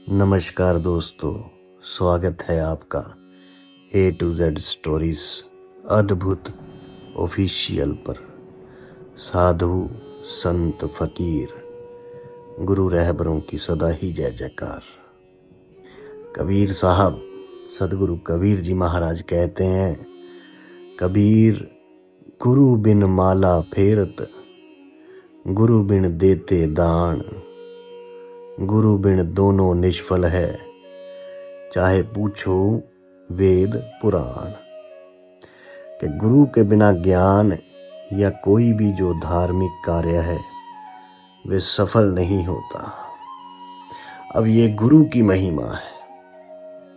नमस्कार दोस्तों, स्वागत है आपका A to Z स्टोरीज अद्भुत ऑफिशियल पर। साधु संत फकीर गुरु रहबरों की सदा ही जय जयकार। कबीर साहब सदगुरु कबीर जी महाराज कहते हैं, कबीर गुरु बिन माला फेरत, गुरु बिन देते दान, गुरु बिन दोनों निष्फल है, चाहे पूछो वेद पुराण। कि गुरु के बिना ज्ञान या कोई भी जो धार्मिक कार्य है वे सफल नहीं होता। अब ये गुरु की महिमा है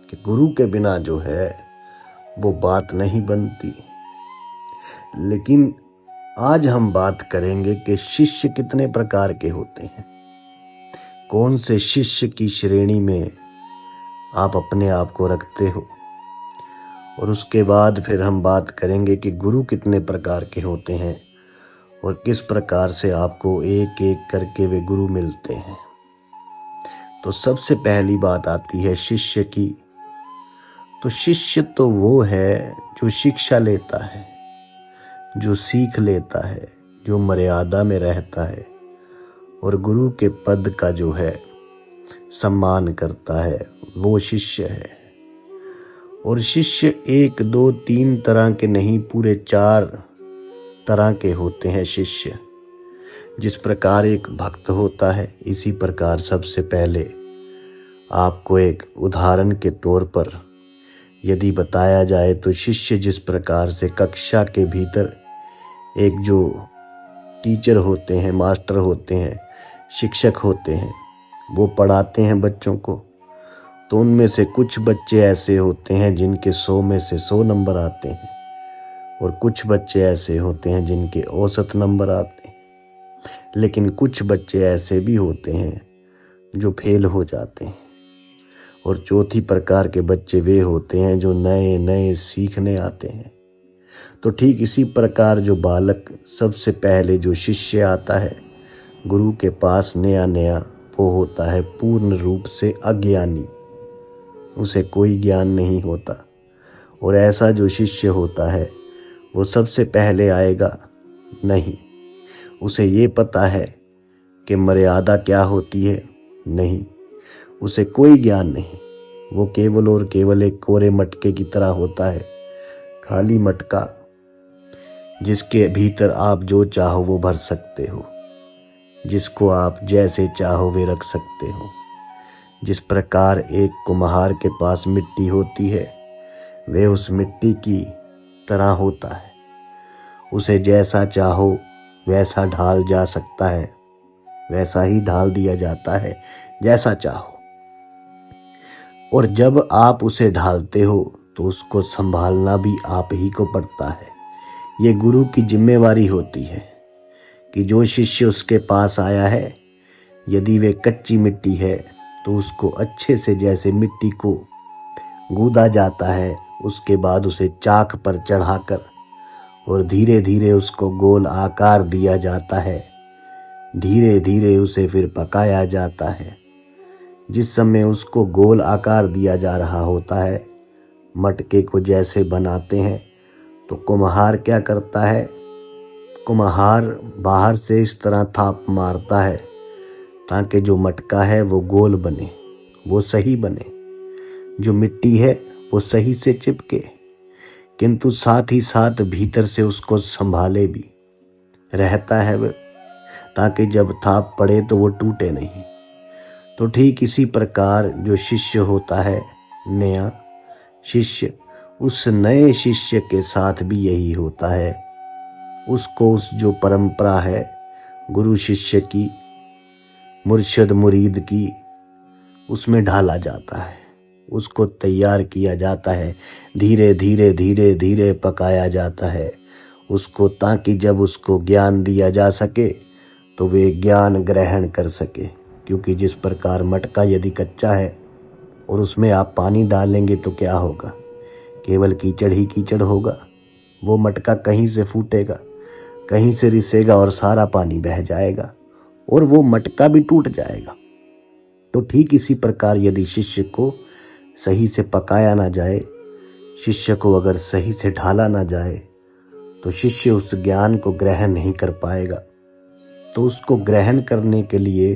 कि गुरु के बिना जो है वो बात नहीं बनती। लेकिन आज हम बात करेंगे कि शिष्य कितने प्रकार के होते हैं, कौन से शिष्य की श्रेणी में आप अपने आप को रखते हो, और उसके बाद फिर हम बात करेंगे कि गुरु कितने प्रकार के होते हैं और किस प्रकार से आपको एक एक करके वे गुरु मिलते हैं। तो सबसे पहली बात आती है शिष्य की। तो शिष्य तो वो है जो शिक्षा लेता है, जो सीख लेता है, जो मर्यादा में रहता है और गुरु के पद का जो है सम्मान करता है, वो शिष्य है। और शिष्य 1 2 3 तरह के नहीं, पूरे 4 तरह के होते हैं शिष्य। जिस प्रकार एक भक्त होता है, इसी प्रकार सबसे पहले आपको एक उदाहरण के तौर पर यदि बताया जाए तो शिष्य जिस प्रकार से कक्षा के भीतर एक जो टीचर होते हैं, मास्टर होते हैं, शिक्षक होते हैं, वो पढ़ाते हैं बच्चों को, तो उनमें से कुछ बच्चे ऐसे होते हैं जिनके 100 में से 100 नंबर आते हैं और कुछ बच्चे ऐसे होते हैं जिनके औसत नंबर आते हैं। लेकिन कुछ बच्चे ऐसे भी होते हैं जो फेल हो जाते हैं। और चौथी प्रकार के बच्चे वे होते हैं जो नए नए सीखने आते हैं। तो ठीक इसी प्रकार जो बालक सबसे पहले जो शिष्य आता है गुरु के पास नया नया, वो होता है पूर्ण रूप से अज्ञानी, उसे कोई ज्ञान नहीं होता। और ऐसा जो शिष्य होता है वो सबसे पहले आएगा नहीं, उसे ये पता है कि मर्यादा क्या होती है, नहीं, उसे कोई ज्ञान नहीं। वो केवल और केवल एक कोरे मटके की तरह होता है, खाली मटका जिसके भीतर आप जो चाहो वो भर सकते हो, जिसको आप जैसे चाहो वे रख सकते हो। जिस प्रकार एक कुम्हार के पास मिट्टी होती है, वह उस मिट्टी की तरह होता है, उसे जैसा चाहो वैसा ढाल जा सकता है, वैसा ही ढाल दिया जाता है जैसा चाहो। और जब आप उसे ढालते हो तो उसको संभालना भी आप ही को पड़ता है। ये गुरु की जिम्मेवारी होती है कि जो शिष्य उसके पास आया है, यदि वे कच्ची मिट्टी है तो उसको अच्छे से, जैसे मिट्टी को गूदा जाता है, उसके बाद उसे चाक पर चढ़ाकर और धीरे धीरे उसको गोल आकार दिया जाता है। धीरे धीरे उसे फिर पकाया जाता है। जिस समय उसको गोल आकार दिया जा रहा होता है, मटके को जैसे बनाते हैं, तो कुम्हार क्या करता है, कुम्हार बाहर से इस तरह थाप मारता है ताकि जो मटका है वो गोल बने, वो सही बने, जो मिट्टी है वो सही से चिपके, किंतु साथ ही साथ भीतर से उसको संभाले भी रहता है वो, ताकि जब थाप पड़े तो वो टूटे नहीं। तो ठीक इसी प्रकार जो शिष्य होता है, नया शिष्य, उस नए शिष्य के साथ भी यही होता है। उसको उस जो परंपरा है गुरु शिष्य की, मुर्शिद मुरीद की, उसमें ढाला जाता है, उसको तैयार किया जाता है, धीरे धीरे धीरे धीरे पकाया जाता है उसको, ताकि जब उसको ज्ञान दिया जा सके तो वे ज्ञान ग्रहण कर सके। क्योंकि जिस प्रकार मटका यदि कच्चा है और उसमें आप पानी डालेंगे तो क्या होगा, केवल कीचड़ ही कीचड़ होगा। वो मटका कहीं से फूटेगा, कहीं से रिसेगा और सारा पानी बह जाएगा और वो मटका भी टूट जाएगा। तो ठीक इसी प्रकार यदि शिष्य को सही से पकाया ना जाए, शिष्य को अगर सही से ढाला ना जाए, तो शिष्य उस ज्ञान को ग्रहण नहीं कर पाएगा। तो उसको ग्रहण करने के लिए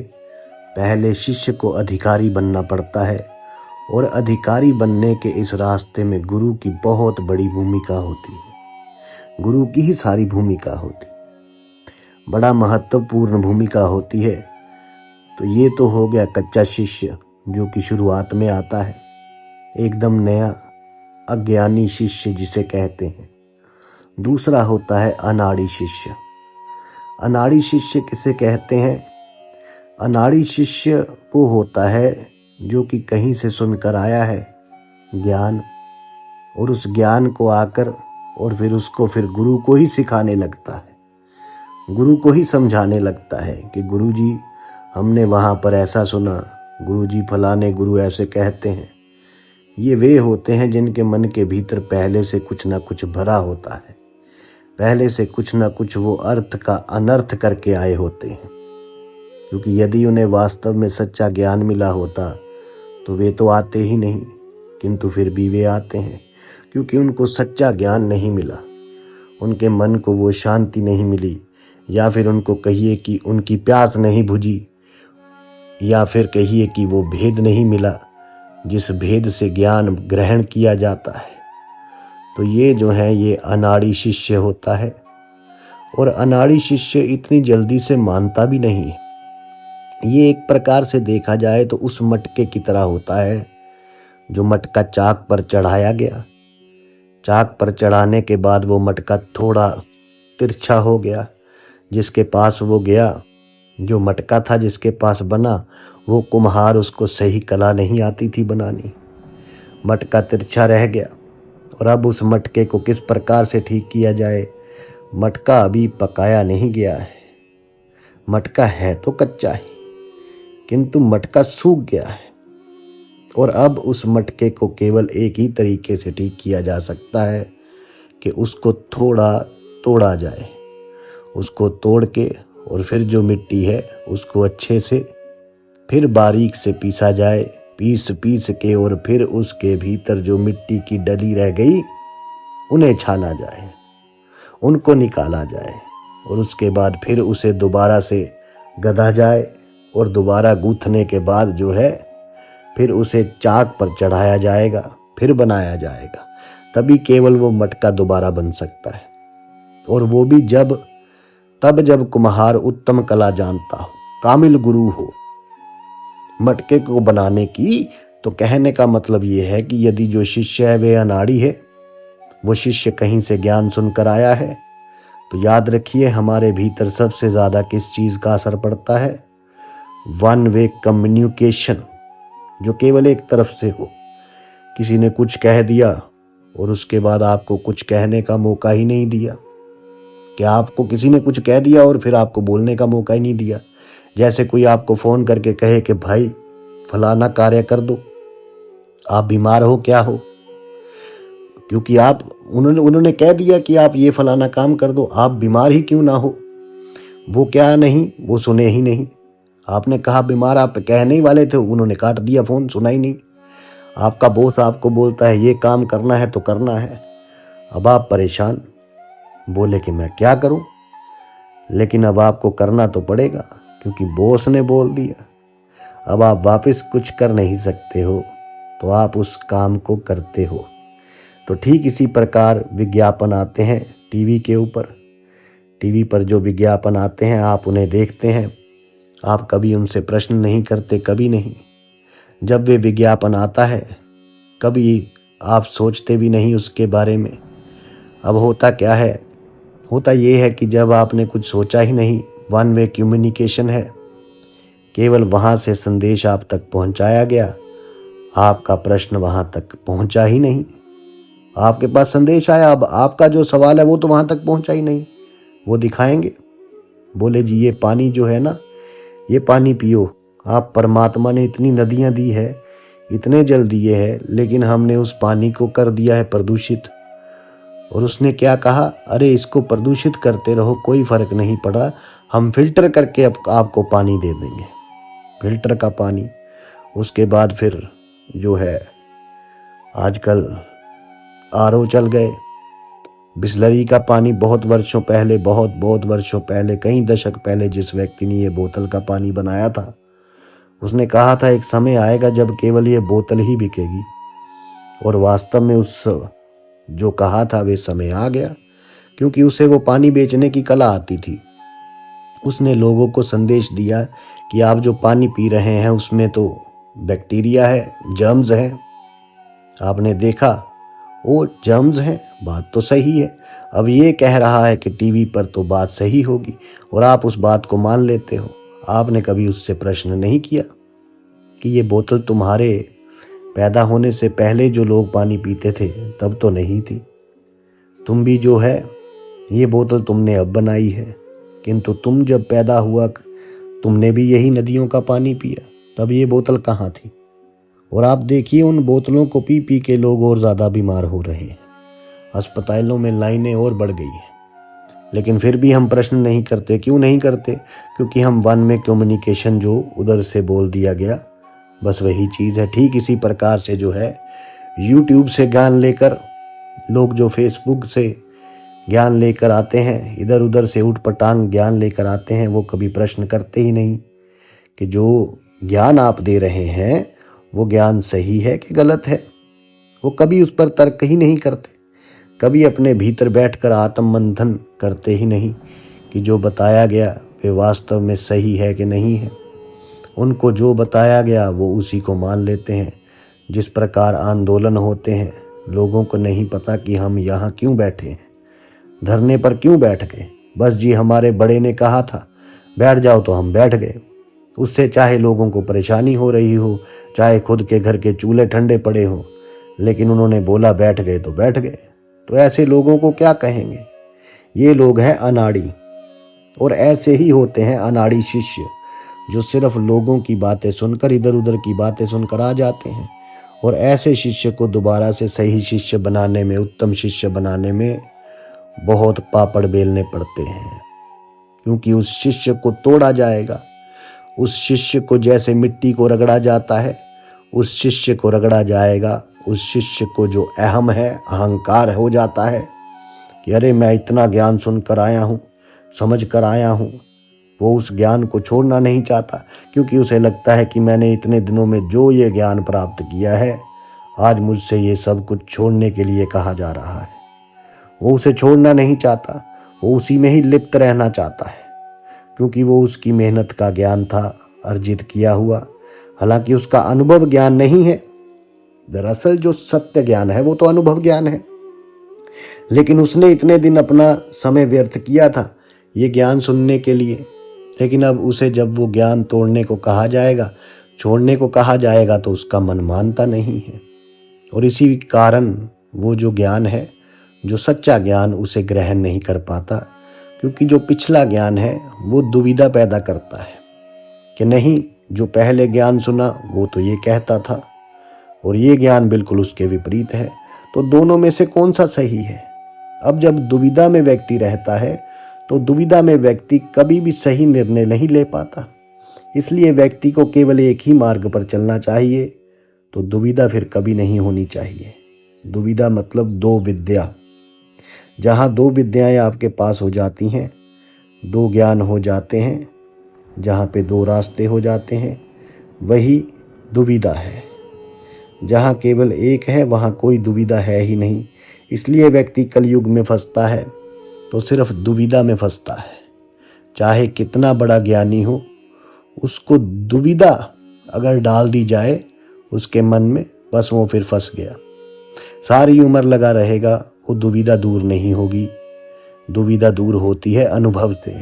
पहले शिष्य को अधिकारी बनना पड़ता है, और अधिकारी बनने के इस रास्ते में गुरु की बहुत बड़ी भूमिका होती है। गुरु की ही सारी भूमिका होती, बड़ा महत्वपूर्ण भूमिका होती है। तो ये तो हो गया कच्चा शिष्य जो कि शुरुआत में आता है, एकदम नया अज्ञानी शिष्य जिसे कहते हैं। दूसरा होता है अनाड़ी शिष्य। अनाड़ी शिष्य किसे कहते हैं? अनाड़ी शिष्य वो होता है जो कि कहीं से सुनकर आया है ज्ञान, और उस ज्ञान को आकर और फिर उसको फिर गुरु को ही सिखाने लगता है, गुरु को ही समझाने लगता है कि गुरु जी हमने वहाँ पर ऐसा सुना, गुरु जी फलाने गुरु ऐसे कहते हैं। ये वे होते हैं जिनके मन के भीतर पहले से कुछ ना कुछ भरा होता है, पहले से कुछ ना कुछ वो अर्थ का अनर्थ करके आए होते हैं। क्योंकि यदि उन्हें वास्तव में सच्चा ज्ञान मिला होता तो वे तो आते ही नहीं, किंतु फिर भी वे आते हैं क्योंकि उनको सच्चा ज्ञान नहीं मिला, उनके मन को वो शांति नहीं मिली, या फिर उनको कहिए कि उनकी प्यास नहीं बुझी, या फिर कहिए कि वो भेद नहीं मिला जिस भेद से ज्ञान ग्रहण किया जाता है। तो ये जो है ये अनाड़ी शिष्य होता है। और अनाड़ी शिष्य इतनी जल्दी से मानता भी नहीं है। ये एक प्रकार से देखा जाए तो उस मटके की तरह होता है जो मटका चाक पर चढ़ाया गया, चाक पर चढ़ाने के बाद वो मटका थोड़ा तिरछा हो गया, जिसके पास वो गया, जो मटका था जिसके पास बना, वो कुम्हार उसको सही कला नहीं आती थी बनानी, मटका तिरछा रह गया। और अब उस मटके को किस प्रकार से ठीक किया जाए? मटका अभी पकाया नहीं गया है, मटका है तो कच्चा ही, किंतु मटका सूख गया है। और अब उस मटके को केवल एक ही तरीके से ठीक किया जा सकता है कि उसको थोड़ा तोड़ा जाए, उसको तोड़ के और फिर जो मिट्टी है उसको अच्छे से फिर बारीक से पीसा जाए, पीस के, और फिर उसके भीतर जो मिट्टी की डली रह गई उन्हें छाना जाए, उनको निकाला जाए, और उसके बाद फिर उसे दोबारा से गधा जाए, और दोबारा गूंथने के बाद जो है फिर उसे चाक पर चढ़ाया जाएगा, फिर बनाया जाएगा, तभी केवल वो मटका दोबारा बन सकता है। और वो भी तब जब कुम्हार उत्तम कला जानता हो, कामिल गुरु हो मटके को बनाने की। तो कहने का मतलब ये है कि यदि जो शिष्य है वे अनाड़ी है, वो शिष्य कहीं से ज्ञान सुनकर आया है, तो याद रखिए हमारे भीतर सबसे ज्यादा किस चीज का असर पड़ता है? वन वे कम्युनिकेशन, जो केवल एक तरफ से हो। किसी ने कुछ कह दिया और उसके बाद आपको कुछ कहने का मौका ही नहीं दिया, कि आपको किसी ने कुछ कह दिया और फिर आपको बोलने का मौका ही नहीं दिया। जैसे कोई आपको फोन करके कहे कि भाई फलाना कार्य कर दो, आप बीमार हो क्या हो, क्योंकि उन्होंने कह दिया कि आप ये फलाना काम कर दो, आप बीमार ही क्यों ना हो, वो क्या नहीं, वो सुने ही नहीं। आपने कहा बीमार, आप कहने ही वाले थे, उन्होंने काट दिया फोन, सुना ही नहीं। आपका बॉस आपको बोलता है ये काम करना है तो करना है, अब आप परेशान, बोले कि मैं क्या करूं, लेकिन अब आपको करना तो पड़ेगा क्योंकि बॉस ने बोल दिया। अब आप वापस कुछ कर नहीं सकते हो, तो आप उस काम को करते हो। तो ठीक इसी प्रकार विज्ञापन आते हैं टीवी के ऊपर, टीवी पर जो विज्ञापन आते हैं आप उन्हें देखते हैं, आप कभी उनसे प्रश्न नहीं करते, कभी नहीं। जब वे विज्ञापन आता है कभी आप सोचते भी नहीं उसके बारे में। अब होता क्या है? होता ये है कि जब आपने कुछ सोचा ही नहीं, वन वे कम्युनिकेशन है, केवल वहां से संदेश आप तक पहुंचाया गया, आपका प्रश्न वहां तक पहुंचा ही नहीं। आपके पास संदेश आया, अब आपका जो सवाल है वो तो वहां तक पहुंचा ही नहीं। वो दिखाएंगे, बोले जी ये पानी जो है ना, ये पानी पियो, आप परमात्मा ने इतनी नदियां दी है, इतने जल दिए हैं, लेकिन हमने उस पानी को कर दिया है प्रदूषित। और उसने क्या कहा? अरे इसको प्रदूषित करते रहो, कोई फर्क नहीं पड़ा, हम फिल्टर करके आपको पानी दे देंगे, फिल्टर का पानी। उसके बाद फिर जो है आजकल आरओ चल गए। बिसलरी का पानी बहुत वर्षों पहले, बहुत वर्षों पहले, कई दशक पहले जिस व्यक्ति ने ये बोतल का पानी बनाया था, उसने कहा था एक समय आएगा जब केवल ये बोतल ही बिकेगी। और वास्तव में उस जो कहा था वे समय आ गया, क्योंकि उसे वो पानी बेचने की कला आती थी। उसने लोगों को संदेश दिया कि आप जो पानी पी रहे हैं उसमें तो बैक्टीरिया है, जर्म्स हैं। आपने देखा वो जर्म्स हैं, बात तो सही है। अब ये कह रहा है कि टीवी पर तो बात सही होगी और आप उस बात को मान लेते हो। आपने कभी उससे प्रश्न नहीं किया कि ये बोतल तुम्हारे पैदा होने से पहले जो लोग पानी पीते थे तब तो नहीं थी। तुम भी जो है ये बोतल तुमने अब बनाई है, किंतु तुम जब पैदा हुआ तुमने भी यही नदियों का पानी पिया, तब ये बोतल कहाँ थी। और आप देखिए उन बोतलों को पी पी के लोग और ज़्यादा बीमार हो रहे हैं, अस्पतालों में लाइनें और बढ़ गई हैं। लेकिन फिर भी हम प्रश्न नहीं करते। क्यों नहीं करते? क्योंकि हम वन में कम्युनिकेशन जो उधर से बोल दिया गया बस वही चीज़ है। ठीक इसी प्रकार से जो है यूट्यूब से ज्ञान लेकर लोग जो फेसबुक से ज्ञान लेकर आते हैं, इधर उधर से उठ पटांग ज्ञान लेकर आते हैं, वो कभी प्रश्न करते ही नहीं कि जो ज्ञान आप दे रहे हैं वो ज्ञान सही है कि गलत है। वो कभी उस पर तर्क ही नहीं करते, कभी अपने भीतर बैठकर आत्म मंथन करते ही नहीं कि जो बताया गया वे वास्तव में सही है कि नहीं है। उनको जो बताया गया वो उसी को मान लेते हैं। जिस प्रकार आंदोलन होते हैं, लोगों को नहीं पता कि हम यहाँ क्यों बैठे हैं, धरने पर क्यों बैठ गए। बस जी हमारे बड़े ने कहा था बैठ जाओ तो हम बैठ गए। उससे चाहे लोगों को परेशानी हो रही हो, चाहे खुद के घर के चूल्हे ठंडे पड़े हो, लेकिन उन्होंने बोला बैठ गए तो बैठ गए। तो ऐसे लोगों को क्या कहेंगे? ये लोग हैं अनाड़ी। और ऐसे ही होते हैं अनाड़ी शिष्य, जो सिर्फ लोगों की बातें सुनकर, इधर उधर की बातें सुनकर आ जाते हैं। और ऐसे शिष्य को दोबारा से सही शिष्य बनाने में, उत्तम शिष्य बनाने में बहुत पापड़ बेलने पड़ते हैं, क्योंकि उस शिष्य को तोड़ा जाएगा। उस शिष्य को जैसे मिट्टी को रगड़ा जाता है, उस शिष्य को रगड़ा जाएगा। उस शिष्य को जो अहम है, अहंकार हो जाता है कि अरे मैं इतना ज्ञान सुनकर आया हूँ, समझ कर आया हूँ, वो उस ज्ञान को छोड़ना नहीं चाहता, क्योंकि उसे लगता है कि मैंने इतने दिनों में जो ये ज्ञान प्राप्त किया है, आज मुझसे ये सब कुछ छोड़ने के लिए कहा जा रहा है। वो उसे छोड़ना नहीं चाहता, वो उसी में ही लिप्त रहना चाहता है, क्योंकि वो उसकी मेहनत का ज्ञान था, अर्जित किया हुआ। हालांकि उसका अनुभव ज्ञान नहीं है। दरअसल जो सत्य ज्ञान है वो तो अनुभव ज्ञान है, लेकिन उसने इतने दिन अपना समय व्यर्थ किया था ये ज्ञान सुनने के लिए। लेकिन अब उसे जब वो ज्ञान तोड़ने को कहा जाएगा, छोड़ने को कहा जाएगा, तो उसका मन मानता नहीं है। और इसी कारण वो जो ज्ञान है, जो सच्चा ज्ञान, उसे ग्रहण नहीं कर पाता, क्योंकि जो पिछला ज्ञान है वो दुविधा पैदा करता है कि नहीं, जो पहले ज्ञान सुना वो तो ये कहता था और ये ज्ञान बिल्कुल उसके विपरीत है, तो दोनों में से कौन सा सही है। अब जब दुविधा में व्यक्ति रहता है तो दुविधा में व्यक्ति कभी भी सही निर्णय नहीं ले पाता। इसलिए व्यक्ति को केवल एक ही मार्ग पर चलना चाहिए, तो दुविधा फिर कभी नहीं होनी चाहिए। दुविधा मतलब दो विद्या। जहाँ दो विद्याएं आपके पास हो जाती हैं, दो ज्ञान हो जाते हैं, जहाँ पे दो रास्ते हो जाते हैं, वही दुविधा है। जहाँ केवल एक है वहाँ कोई दुविधा है ही नहीं। इसलिए व्यक्ति कलयुग में फंसता है तो सिर्फ दुविधा में फंसता है। चाहे कितना बड़ा ज्ञानी हो, उसको दुविधा अगर डाल दी जाए उसके मन में, बस वो फिर फंस गया। सारी उम्र लगा रहेगा, वो दुविधा दूर नहीं होगी। दुविधा दूर होती है अनुभव से,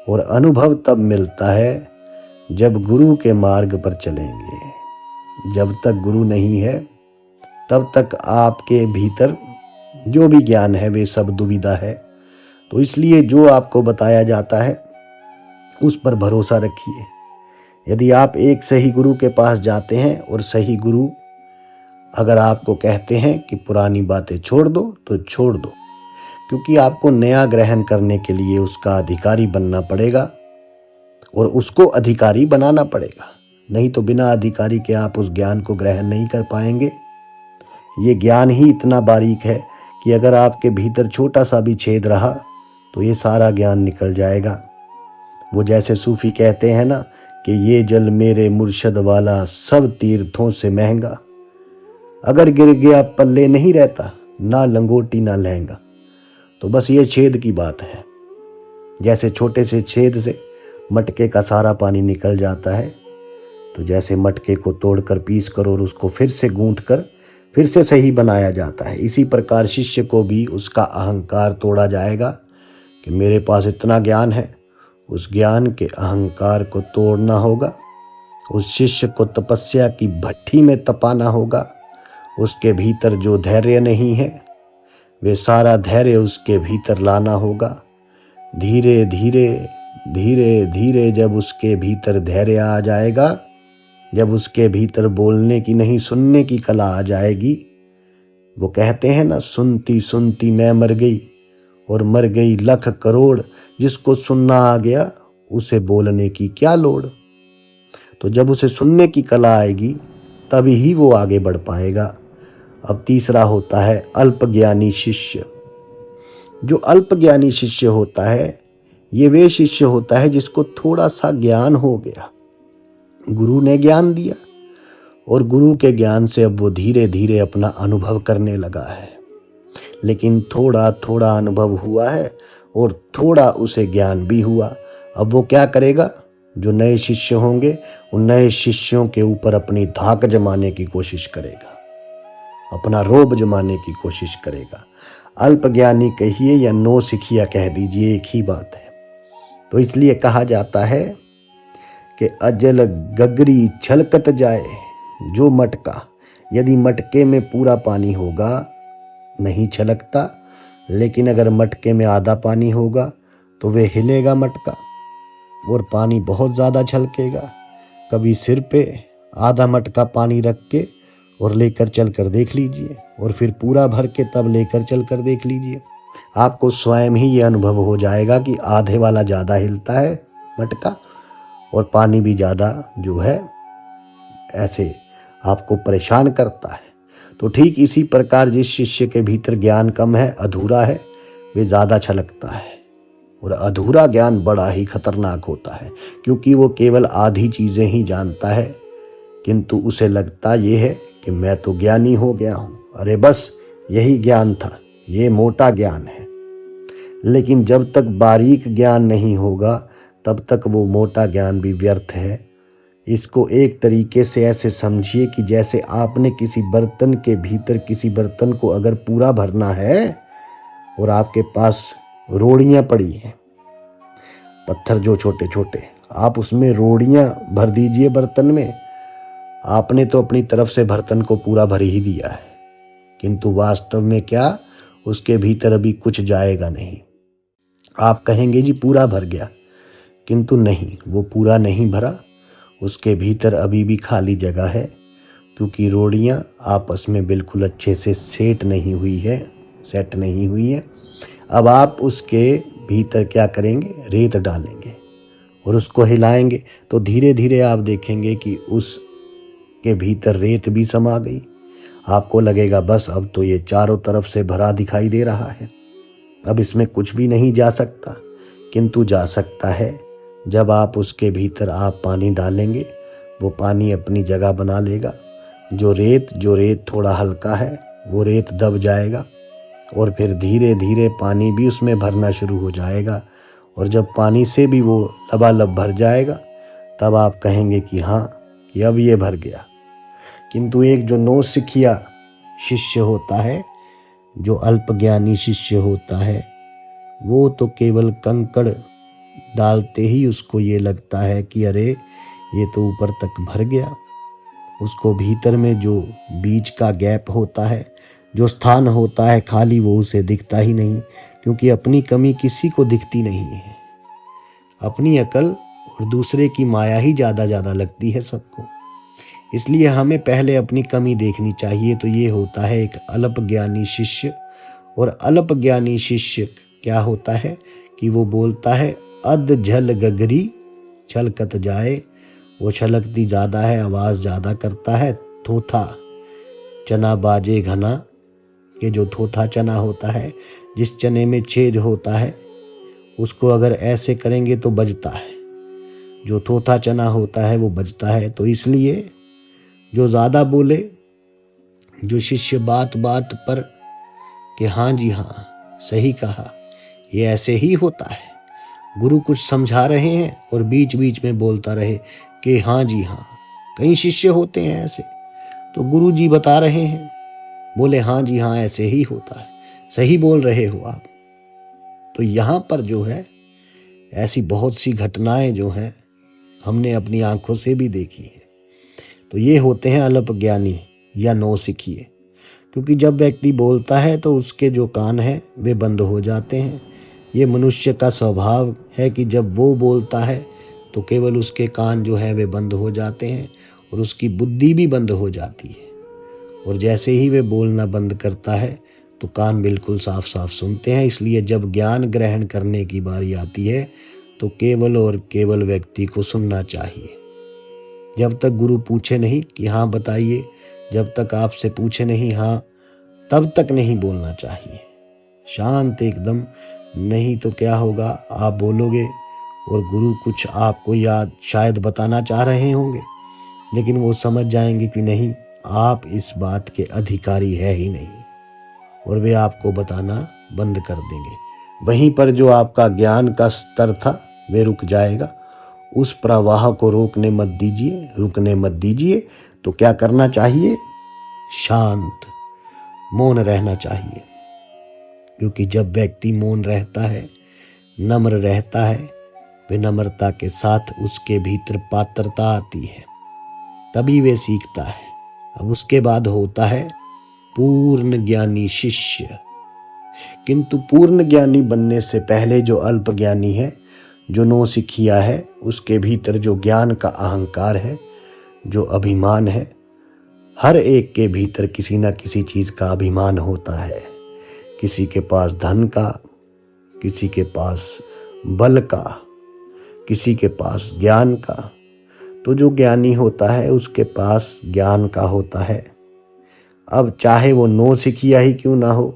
और अनुभव तब मिलता है जब गुरु के मार्ग पर चलेंगे। जब तक गुरु नहीं है तब तक आपके भीतर जो भी ज्ञान है वे सब दुविधा है। तो इसलिए जो आपको बताया जाता है उस पर भरोसा रखिए। यदि आप एक सही गुरु के पास जाते हैं और सही गुरु अगर आपको कहते हैं कि पुरानी बातें छोड़ दो तो छोड़ दो, क्योंकि आपको नया ग्रहण करने के लिए उसका अधिकारी बनना पड़ेगा और उसको अधिकारी बनाना पड़ेगा। नहीं तो बिना अधिकारी के आप उस ज्ञान को ग्रहण नहीं कर पाएंगे। ये ज्ञान ही इतना बारीक है कि अगर आपके भीतर छोटा सा भी छेद रहा तो ये सारा ज्ञान निकल जाएगा। वो जैसे सूफी कहते हैं ना कि ये जल मेरे मुर्शद वाला सब तीर्थों से महंगा, अगर गिर गया पल्ले नहीं रहता, ना लंगोटी ना लहंगा। तो बस ये छेद की बात है। जैसे छोटे से छेद से मटके का सारा पानी निकल जाता है, तो जैसे मटके को तोड़कर पीस कर और उसको फिर से गूंथ कर फिर से सही बनाया जाता है, इसी प्रकार शिष्य को भी उसका अहंकार तोड़ा जाएगा कि मेरे पास इतना ज्ञान है। उस ज्ञान के अहंकार को तोड़ना होगा। उस शिष्य को तपस्या की भट्ठी में तपाना होगा। उसके भीतर जो धैर्य नहीं है वे सारा धैर्य उसके भीतर लाना होगा। धीरे धीरे धीरे धीरे जब उसके भीतर धैर्य आ जाएगा, जब उसके भीतर बोलने की नहीं सुनने की कला आ जाएगी, वो कहते हैं ना, सुनती सुनती मैं मर गई और मर गई लख करोड़, जिसको सुनना आ गया उसे बोलने की क्या लोड़। तो जब उसे सुनने की कला आएगी तभी ही वो आगे बढ़ पाएगा। अब तीसरा होता है अल्पज्ञानी शिष्य। जो अल्पज्ञानी शिष्य होता है ये वे शिष्य होता है जिसको थोड़ा सा ज्ञान हो गया, गुरु ने ज्ञान दिया और गुरु के ज्ञान से अब वो धीरे धीरे अपना अनुभव करने लगा है। लेकिन थोड़ा थोड़ा अनुभव हुआ है और थोड़ा उसे ज्ञान भी हुआ। अब वो क्या करेगा? जो नए शिष्य होंगे उन नए शिष्यों के ऊपर अपनी धाक जमाने की कोशिश करेगा, अपना रोब जमाने की कोशिश करेगा। अल्पज्ञानी कहिए या नो सिखिया कह दीजिए, एक ही बात है। तो इसलिए कहा जाता है कि अजल गगरी छलकत जाए जो मटका। यदि मटके में पूरा पानी होगा नहीं छलकता, लेकिन अगर मटके में आधा पानी होगा तो वे हिलेगा मटका और पानी बहुत ज़्यादा छलकेगा। कभी सिर पे आधा मटका पानी रख के और लेकर चल कर देख लीजिए, और फिर पूरा भर के तब लेकर चल कर देख लीजिए। आपको स्वयं ही ये अनुभव हो जाएगा कि आधे वाला ज़्यादा हिलता है मटका और पानी भी ज़्यादा जो है ऐसे आपको परेशान करता है। तो ठीक इसी प्रकार जिस शिष्य के भीतर ज्ञान कम है, अधूरा है, वे ज़्यादा छलकता है। और अधूरा ज्ञान बड़ा ही खतरनाक होता है, क्योंकि वो केवल आधी चीज़ें ही जानता है, किंतु उसे लगता ये है कि मैं तो ज्ञानी हो गया हूँ। अरे बस यही ज्ञान था, ये मोटा ज्ञान है। लेकिन जब तक बारीक ज्ञान नहीं होगा तब तक वो मोटा ज्ञान भी व्यर्थ है। इसको एक तरीके से ऐसे समझिए कि जैसे आपने किसी बर्तन के भीतर किसी बर्तन को अगर पूरा भरना है और आपके पास रोड़ियाँ पड़ी हैं, पत्थर जो छोटे छोटे, आप उसमें रोड़ियाँ भर दीजिए बर्तन में। आपने तो अपनी तरफ से बर्तन को पूरा भर ही दिया है, किंतु वास्तव में क्या, उसके भीतर अभी कुछ जाएगा नहीं। आप कहेंगे जी पूरा भर गया, किंतु नहीं, वो पूरा नहीं भरा। उसके भीतर अभी भी खाली जगह है, क्योंकि रोड़ियाँ आपस में बिल्कुल अच्छे से सेट नहीं हुई है। अब आप उसके भीतर क्या करेंगे? रेत डालेंगे और उसको हिलाएंगे, तो धीरे धीरे आप देखेंगे कि उसके भीतर रेत भी समा गई। आपको लगेगा बस अब तो ये चारों तरफ से भरा दिखाई दे रहा है, अब इसमें कुछ भी नहीं जा सकता। किंतु जा सकता है। जब आप उसके भीतर आप पानी डालेंगे, वो पानी अपनी जगह बना लेगा। जो रेत थोड़ा हल्का है वो रेत दब जाएगा और फिर धीरे धीरे पानी भी उसमें भरना शुरू हो जाएगा। और जब पानी से भी वो लबालब भर जाएगा तब आप कहेंगे कि हाँ, कि अब ये भर गया। किंतु एक जो नौसिखिया शिष्य होता है, जो अल्पज्ञानी शिष्य होता है, वो तो केवल कंकड़ डालते ही उसको ये लगता है कि अरे ये तो ऊपर तक भर गया। उसको भीतर में जो बीच का गैप होता है, जो स्थान होता है खाली, वो उसे दिखता ही नहीं, क्योंकि अपनी कमी किसी को दिखती नहीं है। अपनी अकल और दूसरे की माया ही ज़्यादा लगती है सबको। इसलिए हमें पहले अपनी कमी देखनी चाहिए। तो ये होता है एक अल्पज्ञानी शिष्य। और अल्पज्ञानी शिष्य क्या होता है कि वो बोलता है अध झल गगरी छलकत जाए वो छलकती ज़्यादा है, आवाज़ ज़्यादा करता है। थोथा चना बाजे घना, कि जो थोथा चना होता है, जिस चने में छेद होता है, उसको अगर ऐसे करेंगे तो बजता है। जो थोथा चना होता है वो बजता है। तो इसलिए जो ज़्यादा बोले, जो शिष्य बात बात पर कि हाँ जी हाँ, सही कहा, ये ऐसे ही होता है। गुरु कुछ समझा रहे हैं और बीच बीच में बोलता रहे कि हाँ जी हाँ। कई शिष्य होते हैं ऐसे, तो गुरु जी बता रहे हैं, बोले हाँ जी हाँ, ऐसे ही होता है, सही बोल रहे हो आप। तो यहाँ पर जो है ऐसी बहुत सी घटनाएं जो हैं हमने अपनी आंखों से भी देखी है। तो ये होते हैं अल्प ज्ञानी या नौसिखिए। क्योंकि जब व्यक्ति बोलता है तो उसके जो कान हैं वे बंद हो जाते हैं। ये मनुष्य का स्वभाव है कि जब वो बोलता है तो केवल उसके कान जो है वे बंद हो जाते हैं और उसकी बुद्धि भी बंद हो जाती है। और जैसे ही वे बोलना बंद करता है तो कान बिल्कुल साफ साफ सुनते हैं। इसलिए जब ज्ञान ग्रहण करने की बारी आती है तो केवल और केवल व्यक्ति को सुनना चाहिए। जब तक गुरु पूछे नहीं कि हाँ बताइए, जब तक आपसे पूछे नहीं हाँ, तब तक नहीं बोलना चाहिए। शांत एकदम, नहीं तो क्या होगा, आप बोलोगे और गुरु कुछ आपको याद शायद बताना चाह रहे होंगे, लेकिन वो समझ जाएंगे कि नहीं, आप इस बात के अधिकारी है ही नहीं, और वे आपको बताना बंद कर देंगे। वहीं पर जो आपका ज्ञान का स्तर था वे रुक जाएगा। उस प्रवाह को रुकने मत दीजिए। तो क्या करना चाहिए? शांत, मौन रहना चाहिए। क्योंकि जब व्यक्ति मौन रहता है, नम्र रहता है, विनम्रता के साथ उसके भीतर पात्रता आती है, तभी वे सीखता है। अब उसके बाद होता है पूर्ण ज्ञानी शिष्य। किंतु पूर्ण ज्ञानी बनने से पहले जो अल्प ज्ञानी है, जो नौसिखिया है, उसके भीतर जो ज्ञान का अहंकार है, जो अभिमान है, हर एक के भीतर किसी न किसी चीज का अभिमान होता है। किसी के पास धन का, किसी के पास बल का, किसी के पास ज्ञान का। तो जो ज्ञानी होता है उसके पास ज्ञान का होता है। अब चाहे वो नौसिखिया ही क्यों ना हो,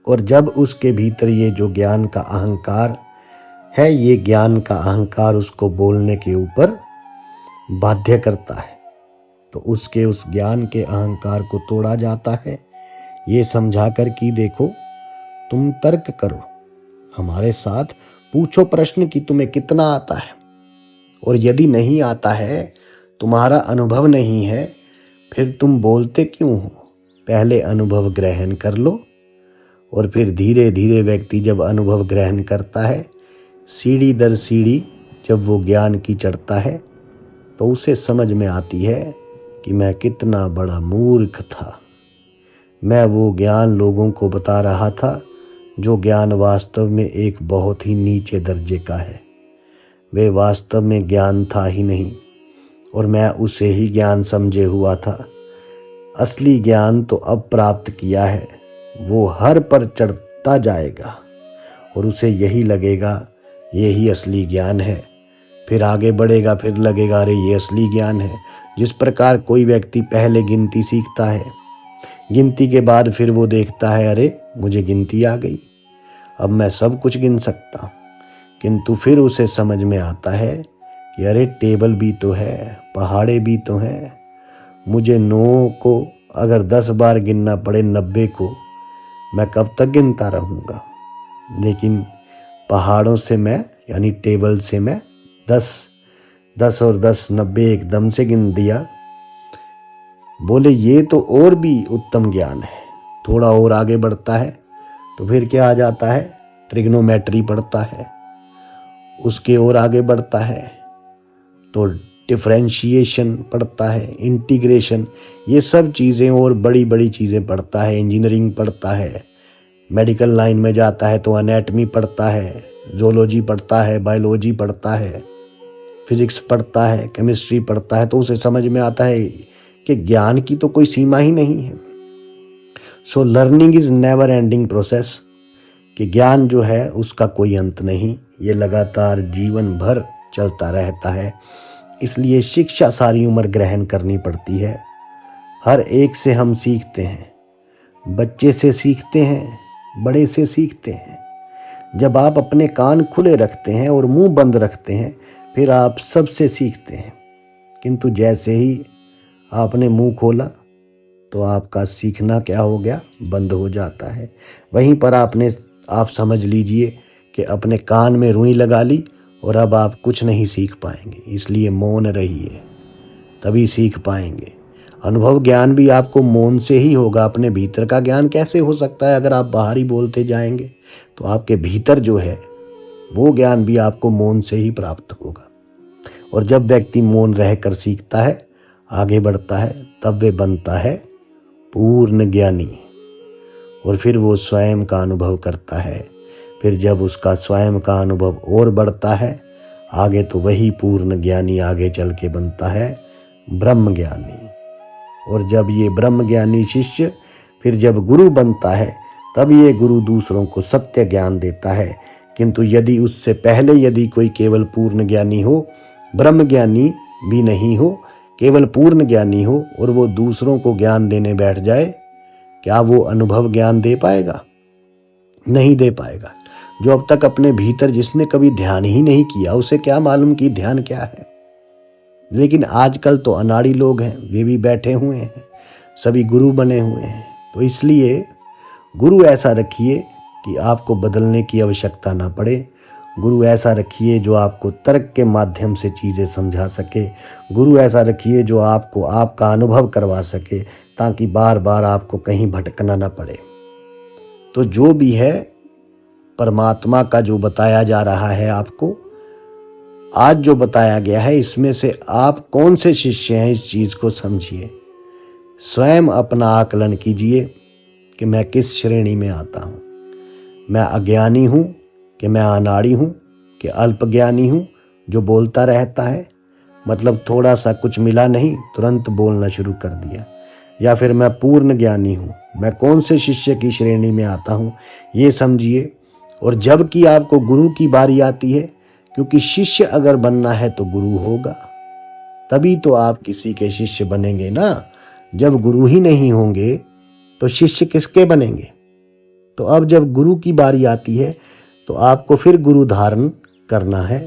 और जब उसके भीतर ये जो ज्ञान का अहंकार है, ये ज्ञान का अहंकार उसको बोलने के ऊपर बाध्य करता है, तो उसके उस ज्ञान के अहंकार को तोड़ा जाता है, ये समझा कर कि देखो, तुम तर्क करो हमारे साथ, पूछो प्रश्न कि तुम्हें कितना आता है, और यदि नहीं आता है, तुम्हारा अनुभव नहीं है, फिर तुम बोलते क्यों हो? पहले अनुभव ग्रहण कर लो, और फिर धीरे धीरे व्यक्ति जब अनुभव ग्रहण करता है, सीढ़ी दर सीढ़ी जब वो ज्ञान की चढ़ता है, तो उसे समझ में आती है कि मैं कितना बड़ा मूर्ख था। मैं वो ज्ञान लोगों को बता रहा था जो ज्ञान वास्तव में एक बहुत ही नीचे दर्जे का है। वे वास्तव में ज्ञान था ही नहीं, और मैं उसे ही ज्ञान समझे हुआ था। असली ज्ञान तो अब प्राप्त किया है, वो हर पर चढ़ता जाएगा और उसे यही लगेगा यही असली ज्ञान है। फिर आगे बढ़ेगा, फिर लगेगा अरे ये असली ज्ञान है। जिस प्रकार कोई व्यक्ति पहले गिनती सीखता है, गिनती के बाद फिर वो देखता है अरे मुझे गिनती आ गई, अब मैं सब कुछ गिन सकता हूँ। किंतु फिर उसे समझ में आता है कि अरे टेबल भी तो है, पहाड़े भी तो हैं, मुझे 9 को अगर 10 बार गिनना पड़े 90 को, मैं कब तक गिनता रहूँगा। लेकिन पहाड़ों से मैं, यानी टेबल से मैं 10 और 10 90 एकदम से गिन दिया। बोले ये तो और भी उत्तम ज्ञान है। थोड़ा और आगे बढ़ता है तो फिर क्या आ जाता है, ट्रिग्नोमेट्री पढ़ता है। उसके और आगे बढ़ता है तो डिफरेंशिएशन पढ़ता है, इंटीग्रेशन, ये सब चीज़ें और बड़ी बड़ी चीज़ें पढ़ता है। इंजीनियरिंग पढ़ता है, मेडिकल लाइन में जाता है तो एनाटमी पढ़ता है, जोलॉजी पढ़ता है, बायोलॉजी पढ़ता है, फिजिक्स पढ़ता है, केमिस्ट्री पढ़ता है। तो उसे समझ में आता है कि ज्ञान की तो कोई सीमा ही नहीं है। So learning is never ending process, कि ज्ञान जो है उसका कोई अंत नहीं, ये लगातार जीवन भर चलता रहता है। इसलिए शिक्षा सारी उम्र ग्रहण करनी पड़ती है। हर एक से हम सीखते हैं, बच्चे से सीखते हैं, बड़े से सीखते हैं। जब आप अपने कान खुले रखते हैं और मुंह बंद रखते हैं, फिर आप सबसे सीखते हैं। किंतु जैसे ही आपने मुंह खोला तो आपका सीखना क्या हो गया, बंद हो जाता है। वहीं पर आप समझ लीजिए कि अपने कान में रुई लगा ली और अब आप कुछ नहीं सीख पाएंगे। इसलिए मौन रहिए, तभी सीख पाएंगे। अनुभव ज्ञान भी आपको मौन से ही होगा। अपने भीतर का ज्ञान कैसे हो सकता है? अगर आप बाहर ही बोलते जाएंगे तो आपके भीतर जो है वो ज्ञान भी आपको मौन से ही प्राप्त होगा। और जब व्यक्ति मौन रहकर सीखता है, आगे बढ़ता है, तब वे बनता है पूर्ण ज्ञानी। और फिर वो स्वयं का अनुभव करता है। फिर जब उसका स्वयं का अनुभव और बढ़ता है आगे, तो वही पूर्ण ज्ञानी आगे चल के बनता है ब्रह्म ज्ञानी। और जब ये ब्रह्म ज्ञानी शिष्य फिर जब गुरु बनता है, तब ये गुरु दूसरों को सत्य ज्ञान देता है। किंतु यदि उससे पहले यदि कोई केवल पूर्ण ज्ञानी हो, ब्रह्म ज्ञानी भी नहीं हो, केवल पूर्ण ज्ञानी हो, और वो दूसरों को ज्ञान देने बैठ जाए, क्या वो अनुभव ज्ञान दे पाएगा? नहीं दे पाएगा। जो अब तक अपने भीतर जिसने कभी ध्यान ही नहीं किया, उसे क्या मालूम कि ध्यान क्या है। लेकिन आजकल तो अनाड़ी लोग हैं, वे भी बैठे हुए हैं, सभी गुरु बने हुए हैं। तो इसलिए गुरु ऐसा रखिए कि आपको बदलने की आवश्यकता ना पड़े। गुरु ऐसा रखिए जो आपको तर्क के माध्यम से चीज़ें समझा सके। गुरु ऐसा रखिए जो आपको आपका अनुभव करवा सके, ताकि बार बार आपको कहीं भटकना ना पड़े। तो जो भी है परमात्मा का जो बताया जा रहा है आपको, आज जो बताया गया है, इसमें से आप कौन से शिष्य हैं इस चीज़ को समझिए। स्वयं अपना आकलन कीजिए कि मैं किस श्रेणी में आता हूँ। मैं अज्ञानी हूँ कि मैं अनाड़ी हूँ कि अल्पज्ञानी हूँ जो बोलता रहता है, मतलब थोड़ा सा कुछ मिला नहीं तुरंत बोलना शुरू कर दिया, या फिर मैं पूर्ण ज्ञानी हूँ। मैं कौन से शिष्य की श्रेणी में आता हूँ ये समझिए। और जब कि आपको गुरु की बारी आती है, क्योंकि शिष्य अगर बनना है तो गुरु होगा, तभी तो आप किसी के शिष्य बनेंगे ना। जब गुरु ही नहीं होंगे तो शिष्य किसके बनेंगे? तो अब जब गुरु की बारी आती है तो आपको फिर गुरु धारण करना है।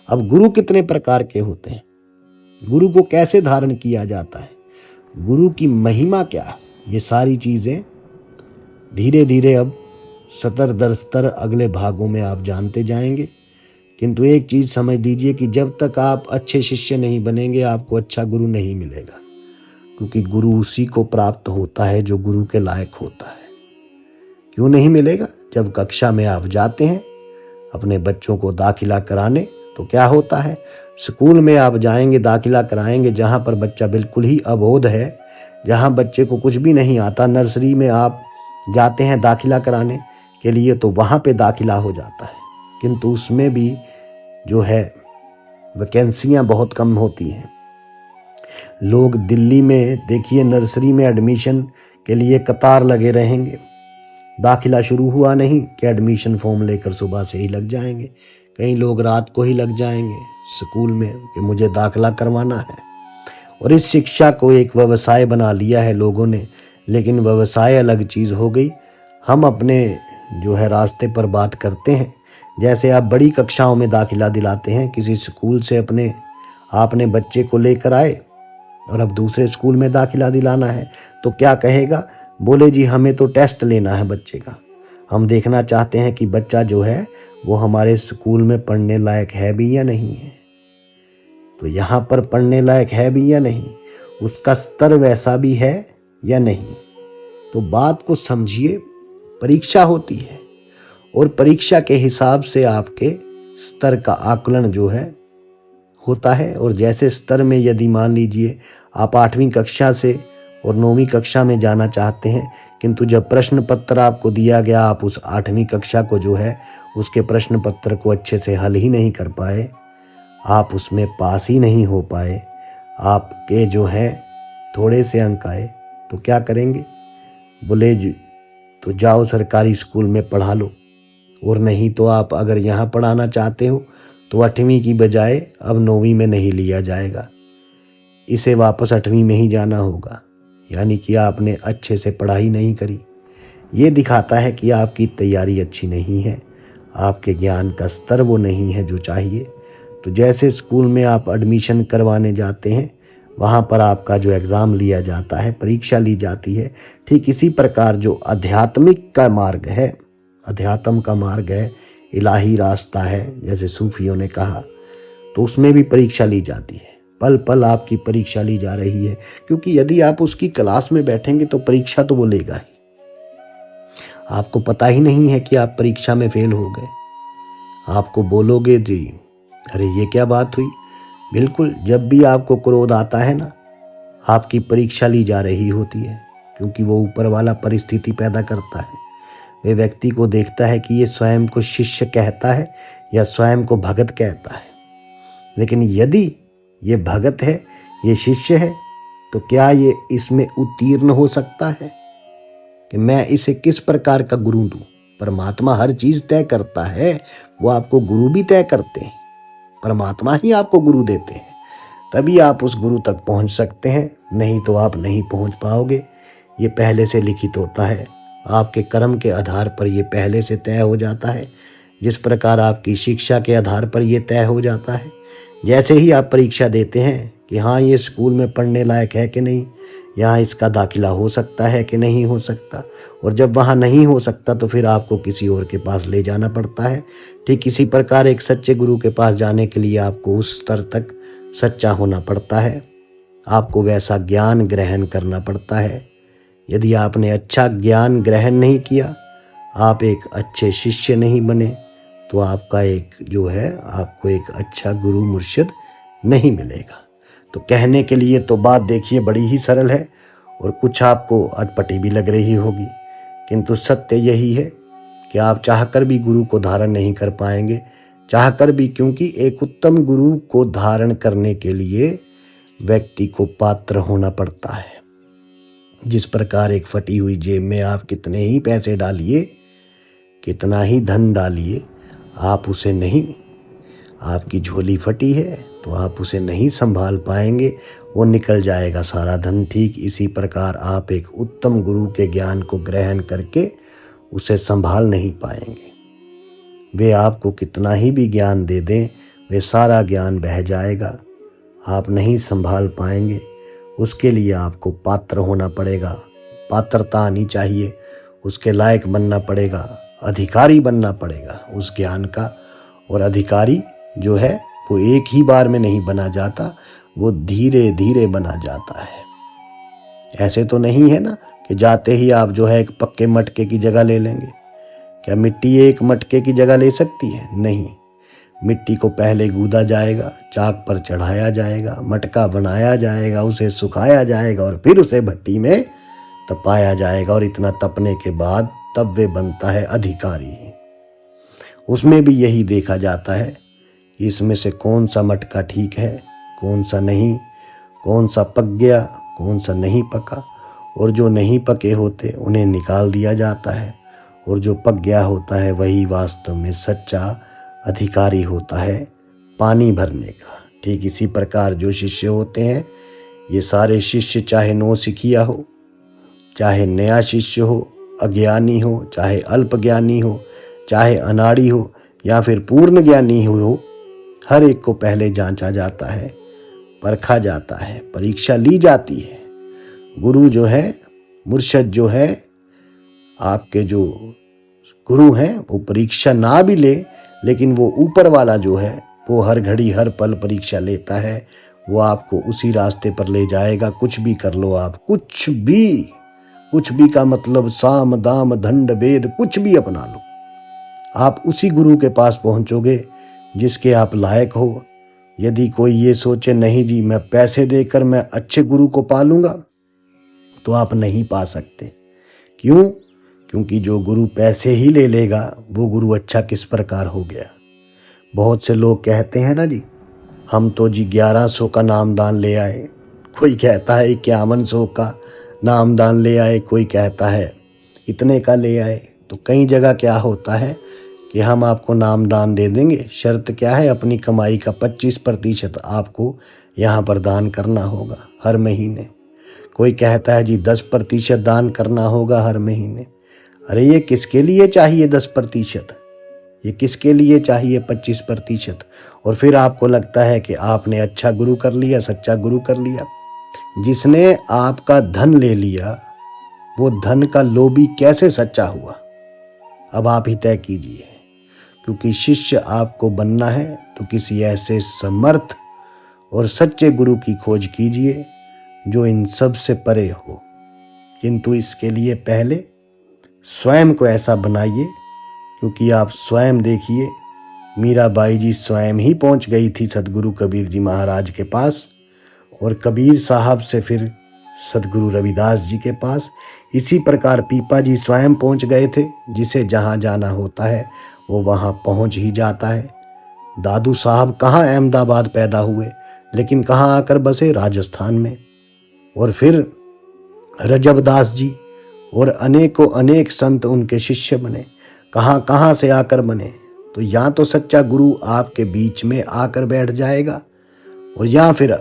अब गुरु कितने प्रकार के होते हैं, गुरु को कैसे धारण किया जाता है, गुरु की महिमा क्या है, ये सारी चीज़ें धीरे धीरे अब सतर दर स्तर अगले भागों में आप जानते जाएंगे। किंतु एक चीज़ समझ लीजिए कि जब तक आप अच्छे शिष्य नहीं बनेंगे, आपको अच्छा गुरु नहीं मिलेगा। क्योंकि गुरु उसी को प्राप्त होता है जो गुरु के लायक होता है। क्यों नहीं मिलेगा? जब कक्षा में आप जाते हैं अपने बच्चों को दाखिला कराने, तो क्या होता है, स्कूल में आप जाएंगे दाखिला कराएंगे जहाँ पर बच्चा बिल्कुल ही अबोध है, जहाँ बच्चे को कुछ भी नहीं आता। नर्सरी में आप जाते हैं दाखिला कराने के लिए, तो वहाँ पे दाखिला हो जाता है। किंतु उसमें भी जो है वैकेंसियाँ बहुत कम होती हैं। लोग दिल्ली में देखिए नर्सरी में एडमिशन के लिए कतार लगे रहेंगे। दाखिला शुरू हुआ नहीं कि एडमिशन फॉर्म लेकर सुबह से ही लग जाएंगे। कई लोग रात को ही लग जाएंगे स्कूल में कि मुझे दाखिला करवाना है। और इस शिक्षा को एक व्यवसाय बना लिया है लोगों ने। लेकिन व्यवसाय अलग चीज़ हो गई। हम अपने जो है रास्ते पर बात करते हैं। जैसे आप बड़ी कक्षाओं में दाखिला दिलाते हैं, किसी स्कूल से आपने बच्चे को लेकर आए और अब दूसरे स्कूल में दाखिला दिलाना है, तो क्या कहेगा? बोले जी हमें तो टेस्ट लेना है बच्चे का, हम देखना चाहते हैं कि बच्चा जो है वो हमारे स्कूल में पढ़ने लायक है भी या नहीं है। तो यहाँ पर पढ़ने लायक है भी या नहीं, उसका स्तर वैसा भी है या नहीं। तो बात को समझिए। परीक्षा होती है और परीक्षा के हिसाब से आपके स्तर का आकलन जो है होता है। और जैसे स्तर में यदि मान लीजिए आप 8वीं कक्षा से और 9वीं कक्षा में जाना चाहते हैं, किंतु जब प्रश्न पत्र आपको दिया गया, आप उस 8वीं कक्षा को जो है उसके प्रश्न पत्र को अच्छे से हल ही नहीं कर पाए, आप उसमें पास ही नहीं हो पाए, आपके जो है थोड़े से अंक आए, तो क्या करेंगे? बोले जी तो जाओ सरकारी स्कूल में पढ़ा लो, और नहीं तो आप अगर यहाँ पढ़ाना चाहते हो तो 8वीं की बजाय अब 9वीं में नहीं लिया जाएगा, इसे वापस 8वीं में ही जाना होगा। यानी कि आपने अच्छे से पढ़ाई नहीं करी। ये दिखाता है कि आपकी तैयारी अच्छी नहीं है, आपके ज्ञान का स्तर वो नहीं है जो चाहिए। तो जैसे स्कूल में आप एडमिशन करवाने जाते हैं, वहाँ पर आपका जो एग्ज़ाम लिया जाता है, परीक्षा ली जाती है, ठीक इसी प्रकार जो आध्यात्मिक का मार्ग है, अध्यात्म का मार्ग है, इलाही रास्ता है, जैसे सूफियों ने कहा, तो उसमें भी परीक्षा ली जाती है। पल पल आपकी परीक्षा ली जा रही है, क्योंकि यदि आप उसकी क्लास में बैठेंगे तो परीक्षा तो वो लेगा ही। आपको पता ही नहीं है कि आप परीक्षा में फेल हो गए। आपको बोलोगे जी अरे ये क्या बात हुई। बिल्कुल, जब भी आपको क्रोध आता है ना, आपकी परीक्षा ली जा रही होती है, क्योंकि वो ऊपर वाला परिस्थिति पैदा करता है। वे व्यक्ति को देखता है कि ये स्वयं को शिष्य कहता है या स्वयं को भगत कहता है। लेकिन यदि ये भगत है, ये शिष्य है, तो क्या ये इसमें उत्तीर्ण हो सकता है कि मैं इसे किस प्रकार का गुरु दूं? परमात्मा हर चीज तय करता है, वो आपको गुरु भी तय करते हैं। परमात्मा ही आपको गुरु देते हैं, तभी आप उस गुरु तक पहुंच सकते हैं, नहीं तो आप नहीं पहुंच पाओगे। ये पहले से लिखित होता है, आपके कर्म के आधार पर ये पहले से तय हो जाता है, जिस प्रकार आपकी शिक्षा के आधार पर ये तय हो जाता है। जैसे ही आप परीक्षा देते हैं कि हाँ ये स्कूल में पढ़ने लायक है कि नहीं, यहाँ इसका दाखिला हो सकता है कि नहीं हो सकता, और जब वहाँ नहीं हो सकता तो फिर आपको किसी और के पास ले जाना पड़ता है। ठीक इसी प्रकार एक सच्चे गुरु के पास जाने के लिए आपको उस स्तर तक सच्चा होना पड़ता है, आपको वैसा ज्ञान ग्रहण करना पड़ता है। यदि आपने अच्छा ज्ञान ग्रहण नहीं किया, आप एक अच्छे शिष्य नहीं बने, तो आपका आपको एक अच्छा गुरु मुर्शिद नहीं मिलेगा। तो कहने के लिए तो बात देखिए बड़ी ही सरल है और कुछ आपको अटपटी भी लग रही होगी, किंतु सत्य यही है कि आप चाहकर भी गुरु को धारण नहीं कर पाएंगे, चाहकर भी, क्योंकि एक उत्तम गुरु को धारण करने के लिए व्यक्ति को पात्र होना पड़ता है। जिस प्रकार एक फटी हुई जेब में आप कितने ही पैसे डालिए, कितना ही धन डालिए, आप उसे नहीं, आपकी झोली फटी है तो आप उसे नहीं संभाल पाएंगे, वो निकल जाएगा सारा धन। ठीक इसी प्रकार आप एक उत्तम गुरु के ज्ञान को ग्रहण करके उसे संभाल नहीं पाएंगे। वे आपको कितना ही भी ज्ञान दे दें, वे सारा ज्ञान बह जाएगा, आप नहीं संभाल पाएंगे। उसके लिए आपको पात्र होना पड़ेगा, पात्रता आनी चाहिए, उसके लायक बनना पड़ेगा, अधिकारी बनना पड़ेगा उस ज्ञान का। और अधिकारी जो है वो एक ही बार में नहीं बना जाता, वो धीरे धीरे बना जाता है। ऐसे तो नहीं है ना कि जाते ही आप एक पक्के मटके की जगह ले लेंगे। क्या मिट्टी एक मटके की जगह ले सकती है? नहीं। मिट्टी को पहले गूदा जाएगा, चाक पर चढ़ाया जाएगा, मटका बनाया जाएगा, उसे सुखाया जाएगा और फिर उसे भट्टी में तपाया जाएगा, और इतना तपने के बाद तब वे बनता है अधिकारी। उसमें भी यही देखा जाता है कि इसमें से कौन सा मटका ठीक है, कौन सा नहीं, कौन सा पक गया, कौन सा नहीं पका, और जो नहीं पके होते उन्हें निकाल दिया जाता है, और जो पक गया होता है वही वास्तव में सच्चा अधिकारी होता है पानी भरने का। ठीक इसी प्रकार जो शिष्य होते हैं, ये सारे शिष्य चाहे नौसिखिया हो, चाहे नया शिष्य हो, अज्ञानी हो, चाहे अल्प ज्ञानी हो, चाहे अनाड़ी हो या फिर पूर्ण ज्ञानी हो, हर एक को पहले जांचा जाता है, परखा जाता है, परीक्षा ली जाती है। गुरु जो है, मुर्शद जो है, आपके जो गुरु हैं, वो परीक्षा ना भी ले, लेकिन वो ऊपर वाला जो है वो हर घड़ी हर पल परीक्षा लेता है। वो आपको उसी रास्ते पर ले जाएगा। कुछ भी कर लो आप, कुछ भी का मतलब साम दाम दंड भेद कुछ भी अपना लो, आप उसी गुरु के पास पहुंचोगे जिसके आप लायक हो। यदि कोई ये सोचे नहीं जी मैं पैसे देकर मैं अच्छे गुरु को पालूंगा, तो आप नहीं पा सकते। क्यों? क्योंकि जो गुरु पैसे ही ले लेगा वो गुरु अच्छा किस प्रकार हो गया। बहुत से लोग कहते हैं ना जी, हम तो जी 1100 का नामदान ले आए, कोई कहता है 5100 का नामदान ले आए, कोई कहता है इतने का ले आए। तो कई जगह क्या होता है कि हम आपको नाम दान दे देंगे। शर्त क्या है? अपनी कमाई का 25% आपको यहाँ पर दान करना होगा हर महीने। कोई कहता है जी 10% दान करना होगा हर महीने। अरे ये किसके लिए चाहिए 10%? ये किसके लिए चाहिए 25%? और फिर आपको लगता है कि आपने अच्छा गुरु कर लिया, सच्चा गुरु कर लिया। जिसने आपका धन ले लिया वो धन का लोभी कैसे सच्चा हुआ? अब आप ही तय कीजिए। क्योंकि शिष्य आपको बनना है तो किसी ऐसे समर्थ और सच्चे गुरु की खोज कीजिए जो इन सब से परे हो। किंतु इसके लिए पहले स्वयं को ऐसा बनाइए, क्योंकि आप स्वयं देखिए, मीराबाई जी स्वयं ही पहुंच गई थी सदगुरु कबीर जी महाराज के पास, और कबीर साहब से फिर सदगुरु रविदास जी के पास। इसी प्रकार पीपा जी स्वयं पहुंच गए थे। जिसे जहां जाना होता है वो वहां पहुंच ही जाता है। दादू साहब कहाँ अहमदाबाद पैदा हुए, लेकिन कहाँ आकर बसे? राजस्थान में। और फिर रजबदास जी और अनेकों अनेक संत उनके शिष्य बने। कहाँ कहाँ से आकर बने। तो या तो सच्चा गुरु आपके बीच में आकर बैठ जाएगा, और या फिर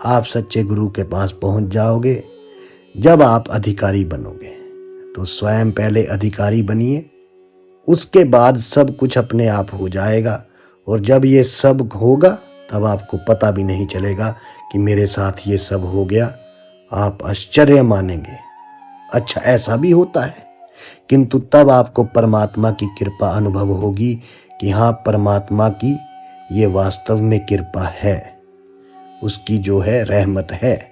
आप सच्चे गुरु के पास पहुंच जाओगे जब आप अधिकारी बनोगे। तो स्वयं पहले अधिकारी बनिए, उसके बाद सब कुछ अपने आप हो जाएगा। और जब ये सब होगा तब आपको पता भी नहीं चलेगा कि मेरे साथ ये सब हो गया। आप आश्चर्य मानेंगे। अच्छा, ऐसा भी होता है। किंतु तब आपको परमात्मा की कृपा अनुभव होगी कि हाँ, परमात्मा की ये वास्तव में कृपा है, उसकी जो है रहमत है,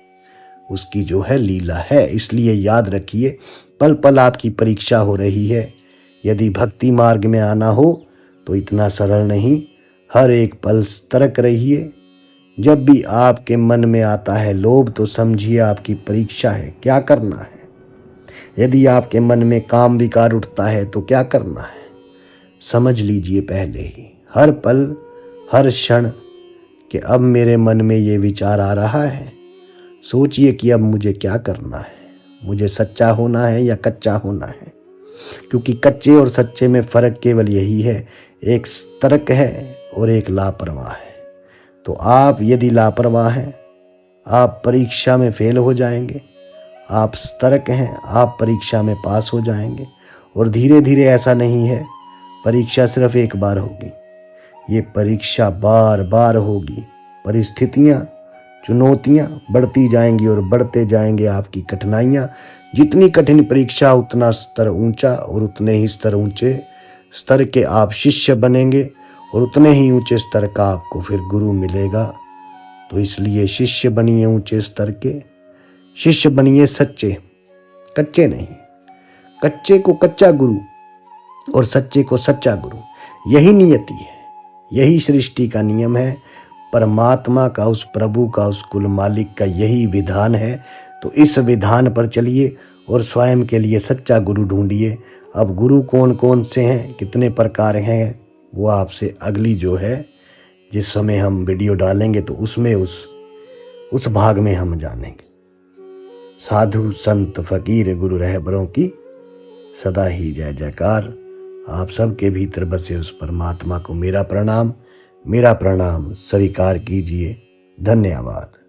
उसकी जो है लीला है। इसलिए याद रखिए, पल पल आपकी परीक्षा हो रही है। यदि भक्ति मार्ग में आना हो तो इतना सरल नहीं। हर एक पल सतर्क रहिए। जब भी आपके मन में आता है लोभ, तो समझिए आपकी परीक्षा है, क्या करना है। यदि आपके मन में काम विकार उठता है तो क्या करना है, समझ लीजिए पहले ही। हर पल हर क्षण कि अब मेरे मन में ये विचार आ रहा है, सोचिए कि अब मुझे क्या करना है। मुझे सच्चा होना है या कच्चा होना है? क्योंकि कच्चे और सच्चे में फर्क केवल यही है, एक तर्क है और एक लापरवाह है। तो आप यदि लापरवाह हैं, आप परीक्षा में फेल हो जाएंगे। आप सतर्क हैं, आप परीक्षा में पास हो जाएंगे। और धीरे धीरे ऐसा नहीं है परीक्षा सिर्फ एक बार होगी, ये परीक्षा बार बार होगी। परिस्थितियां, चुनौतियां बढ़ती जाएंगी और बढ़ते जाएंगे आपकी कठिनाइयां। जितनी कठिन परीक्षा उतना स्तर ऊंचा, और उतने ही स्तर ऊंचे स्तर के आप शिष्य बनेंगे, और उतने ही ऊंचे स्तर का आपको फिर गुरु मिलेगा। तो इसलिए शिष्य बनिए ऊंचे स्तर के, शिष्य बनिए सच्चे, कच्चे नहीं। कच्चे को कच्चा गुरु और सच्चे को सच्चा गुरु, यही नियति है, यही सृष्टि का नियम है। परमात्मा का, उस प्रभु का, उस कुल मालिक का यही विधान है। तो इस विधान पर चलिए और स्वयं के लिए सच्चा गुरु ढूंढिए। अब गुरु कौन कौन से हैं, कितने प्रकार हैं, वो आपसे अगली जो है, जिस समय हम वीडियो डालेंगे तो उसमें उस भाग में हम जानेंगे। साधु संत फकीर गुरु रहबरों की सदा ही जय जयकार। आप सबके भीतर बसे उस परमात्मा को मेरा प्रणाम स्वीकार कीजिए। धन्यवाद।